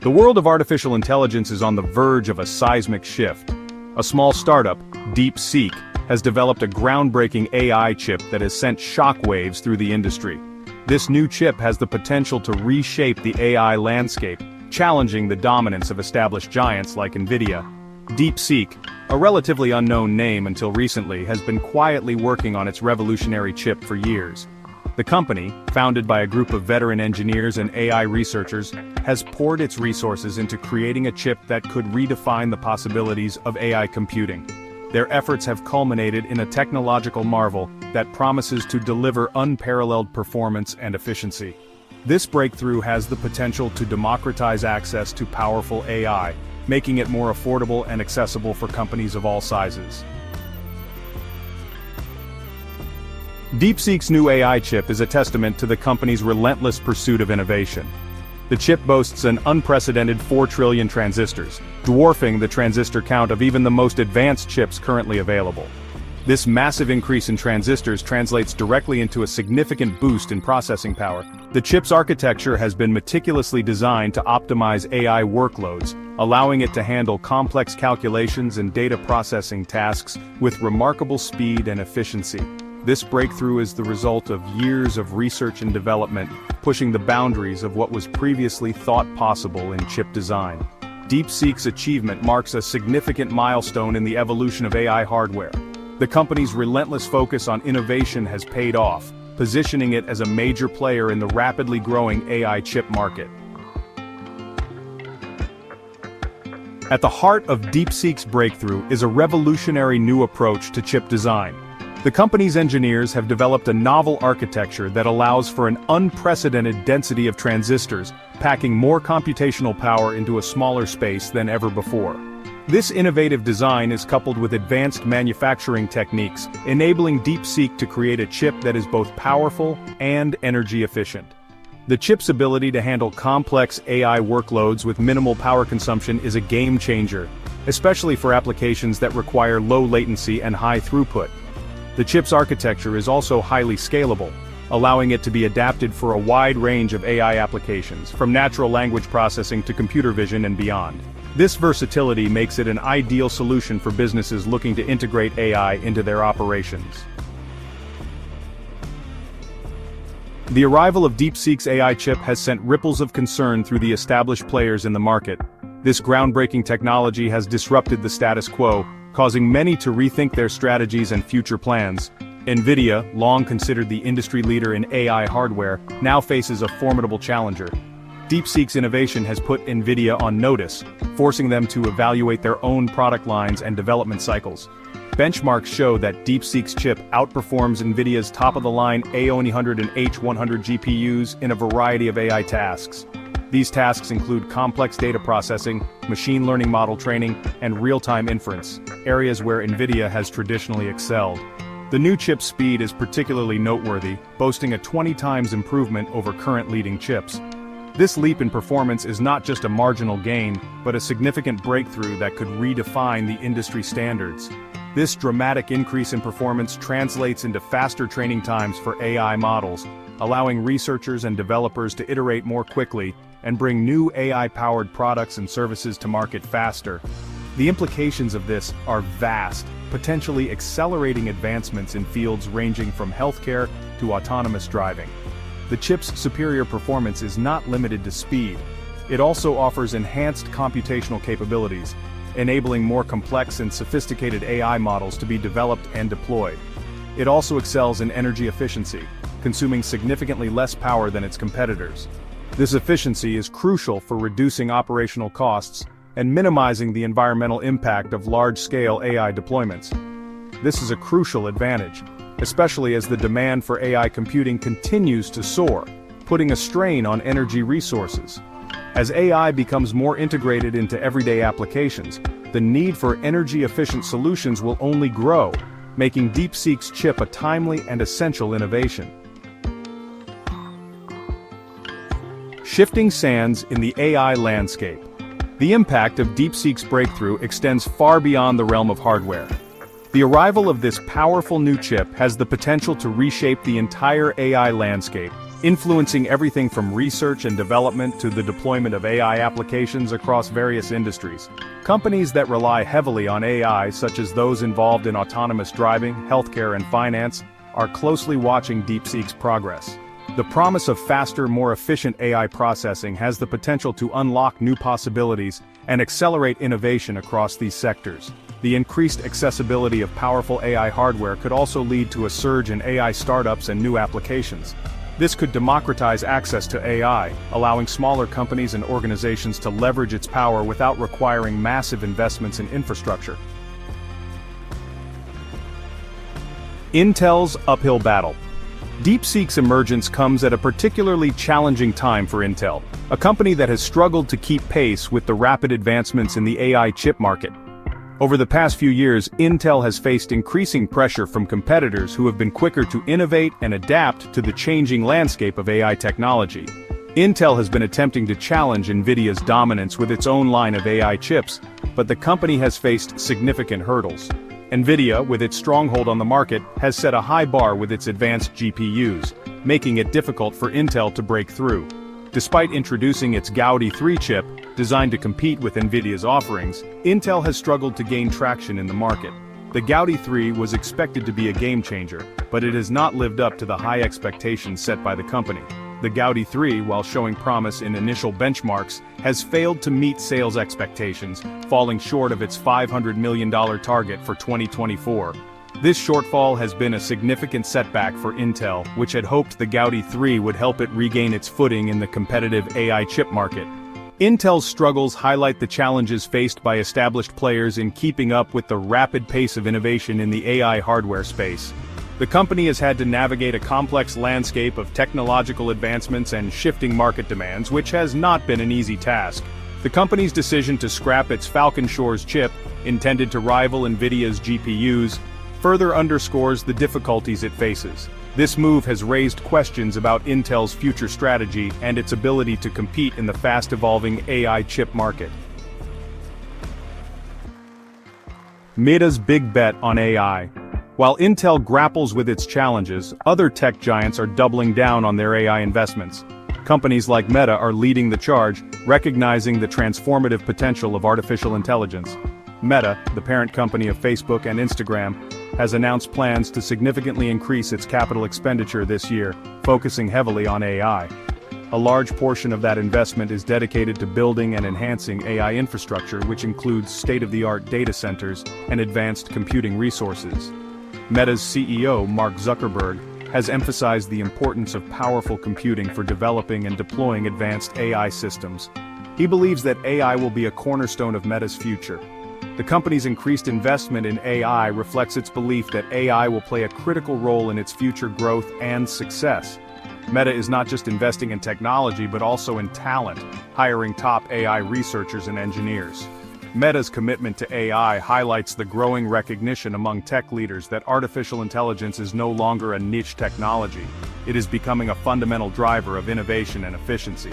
The world of artificial intelligence is on the verge of a seismic shift. A small startup, DeepSeek, has developed a groundbreaking AI chip that has sent shockwaves through the industry. This new chip has the potential to reshape the AI landscape, challenging the dominance of established giants like NVIDIA. DeepSeek, a relatively unknown name until recently, has been quietly working on its revolutionary chip for years. The company, founded by a group of veteran engineers and AI researchers, has poured its resources into creating a chip that could redefine the possibilities of AI computing. Their efforts have culminated in a technological marvel that promises to deliver unparalleled performance and efficiency. This breakthrough has the potential to democratize access to powerful AI, making it more affordable and accessible for companies of all sizes. DeepSeek's new AI chip is a testament to the company's relentless pursuit of innovation. The chip boasts an unprecedented 4 trillion transistors, dwarfing the transistor count of even the most advanced chips currently available. This massive increase in transistors translates directly into a significant boost in processing power. The chip's architecture has been meticulously designed to optimize AI workloads, allowing it to handle complex calculations and data processing tasks with remarkable speed and efficiency. This breakthrough is the result of years of research and development, pushing the boundaries of what was previously thought possible in chip design. DeepSeek's achievement marks a significant milestone in the evolution of AI hardware. The company's relentless focus on innovation has paid off, positioning it as a major player in the rapidly growing AI chip market. At the heart of DeepSeek's breakthrough is a revolutionary new approach to chip design. The company's engineers have developed a novel architecture that allows for an unprecedented density of transistors, packing more computational power into a smaller space than ever before. This innovative design is coupled with advanced manufacturing techniques, enabling DeepSeek to create a chip that is both powerful and energy efficient. The chip's ability to handle complex AI workloads with minimal power consumption is a game changer, especially for applications that require low latency and high throughput. The chip's architecture is also highly scalable, allowing it to be adapted for a wide range of AI applications, from natural language processing to computer vision and beyond. This versatility makes it an ideal solution for businesses looking to integrate AI into their operations. The arrival of DeepSeek's AI chip has sent ripples of concern through the established players in the market. This groundbreaking technology has disrupted the status quo, causing many to rethink their strategies and future plans. NVIDIA, long considered the industry leader in AI hardware, now faces a formidable challenger. DeepSeek's innovation has put NVIDIA on notice, forcing them to evaluate their own product lines and development cycles. Benchmarks show that DeepSeek's chip outperforms NVIDIA's top-of-the-line A100 and H100 GPUs in a variety of AI tasks. These tasks include complex data processing, machine learning model training, and real-time inference, areas where NVIDIA has traditionally excelled. The new chip's speed is particularly noteworthy, boasting a 20 times improvement over current leading chips. This leap in performance is not just a marginal gain, but a significant breakthrough that could redefine the industry standards. This dramatic increase in performance translates into faster training times for AI models, allowing researchers and developers to iterate more quickly and bring new AI-powered products and services to market faster. The implications of this are vast, potentially accelerating advancements in fields ranging from healthcare to autonomous driving. The chip's superior performance is not limited to speed. It also offers enhanced computational capabilities, enabling more complex and sophisticated AI models to be developed and deployed. It also excels in energy efficiency, consuming significantly less power than its competitors. This efficiency is crucial for reducing operational costs and minimizing the environmental impact of large-scale AI deployments. This is a crucial advantage, especially as the demand for AI computing continues to soar, putting a strain on energy resources. As AI becomes more integrated into everyday applications, the need for energy-efficient solutions will only grow, making DeepSeek's chip a timely and essential innovation. Shifting sands in the AI landscape. The impact of DeepSeek's breakthrough extends far beyond the realm of hardware. The arrival of this powerful new chip has the potential to reshape the entire AI landscape, influencing everything from research and development to the deployment of AI applications across various industries. Companies that rely heavily on AI, such as those involved in autonomous driving, healthcare, and finance, are closely watching DeepSeek's progress. The promise of faster, more efficient AI processing has the potential to unlock new possibilities and accelerate innovation across these sectors. The increased accessibility of powerful AI hardware could also lead to a surge in AI startups and new applications. This could democratize access to AI, allowing smaller companies and organizations to leverage its power without requiring massive investments in infrastructure. Intel's uphill battle. DeepSeek's emergence comes at a particularly challenging time for Intel, a company that has struggled to keep pace with the rapid advancements in the AI chip market. Over the past few years, Intel has faced increasing pressure from competitors who have been quicker to innovate and adapt to the changing landscape of AI technology. Intel has been attempting to challenge NVIDIA's dominance with its own line of AI chips, but the company has faced significant hurdles. NVIDIA, with its stronghold on the market, has set a high bar with its advanced GPUs, making it difficult for Intel to break through. Despite introducing its Gaudi 3 chip, designed to compete with NVIDIA's offerings, Intel has struggled to gain traction in the market. The Gaudi 3 was expected to be a game-changer, but it has not lived up to the high expectations set by the company. The Gaudi 3, while showing promise in initial benchmarks, has failed to meet sales expectations, falling short of its $500 million target for 2024. This shortfall has been a significant setback for Intel, which had hoped the Gaudi 3 would help it regain its footing in the competitive AI chip market. Intel's struggles highlight the challenges faced by established players in keeping up with the rapid pace of innovation in the AI hardware space. The company has had to navigate a complex landscape of technological advancements and shifting market demands, which has not been an easy task. The company's decision to scrap its Falcon Shores chip, intended to rival NVIDIA's GPUs, further underscores the difficulties it faces. This move has raised questions about Intel's future strategy and its ability to compete in the fast-evolving AI chip market. Meta's big bet on AI. While Intel grapples with its challenges, other tech giants are doubling down on their AI investments. Companies like Meta are leading the charge, recognizing the transformative potential of artificial intelligence. Meta, the parent company of Facebook and Instagram, has announced plans to significantly increase its capital expenditure this year, focusing heavily on AI. A large portion of that investment is dedicated to building and enhancing AI infrastructure, which includes state-of-the-art data centers and advanced computing resources. Meta's CEO, Mark Zuckerberg, has emphasized the importance of powerful computing for developing and deploying advanced AI systems. He believes that AI will be a cornerstone of Meta's future. The company's increased investment in AI reflects its belief that AI will play a critical role in its future growth and success. Meta is not just investing in technology but also in talent, hiring top AI researchers and engineers. Meta's commitment to AI highlights the growing recognition among tech leaders that artificial intelligence is no longer a niche technology. It is becoming a fundamental driver of innovation and efficiency.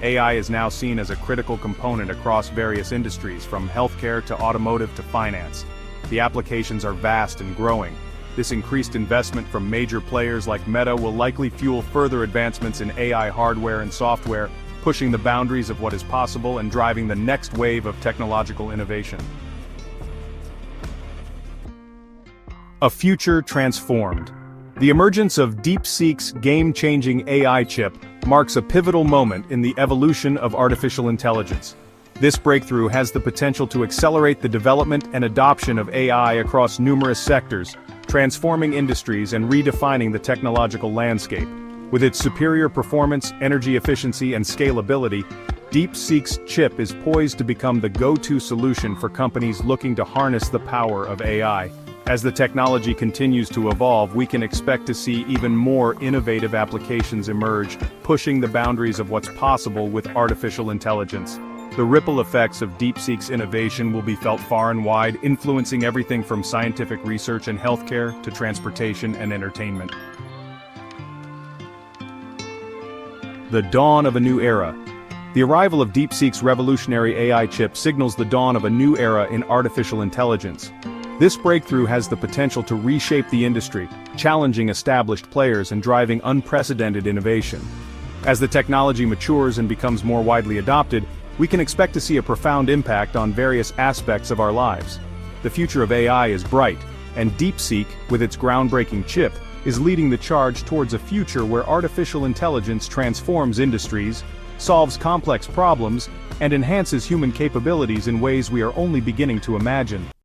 AI is now seen as a critical component across various industries, from healthcare to automotive to finance. The applications are vast and growing. This increased investment from major players like Meta will likely fuel further advancements in AI hardware and software, pushing the boundaries of what is possible and driving the next wave of technological innovation. A future transformed. The emergence of DeepSeek's game-changing AI chip marks a pivotal moment in the evolution of artificial intelligence. This breakthrough has the potential to accelerate the development and adoption of AI across numerous sectors, transforming industries and redefining the technological landscape. With its superior performance, energy efficiency, and scalability, DeepSeek's chip is poised to become the go-to solution for companies looking to harness the power of AI. As the technology continues to evolve, we can expect to see even more innovative applications emerge, pushing the boundaries of what's possible with artificial intelligence. The ripple effects of DeepSeek's innovation will be felt far and wide, influencing everything from scientific research and healthcare to transportation and entertainment. The dawn of a new era. The arrival of DeepSeek's revolutionary AI chip signals the dawn of a new era in artificial intelligence. This breakthrough has the potential to reshape the industry, challenging established players and driving unprecedented innovation. As the technology matures and becomes more widely adopted, we can expect to see a profound impact on various aspects of our lives. The future of AI is bright, and DeepSeek, with its groundbreaking chip, is leading the charge towards a future where artificial intelligence transforms industries, solves complex problems, and enhances human capabilities in ways we are only beginning to imagine.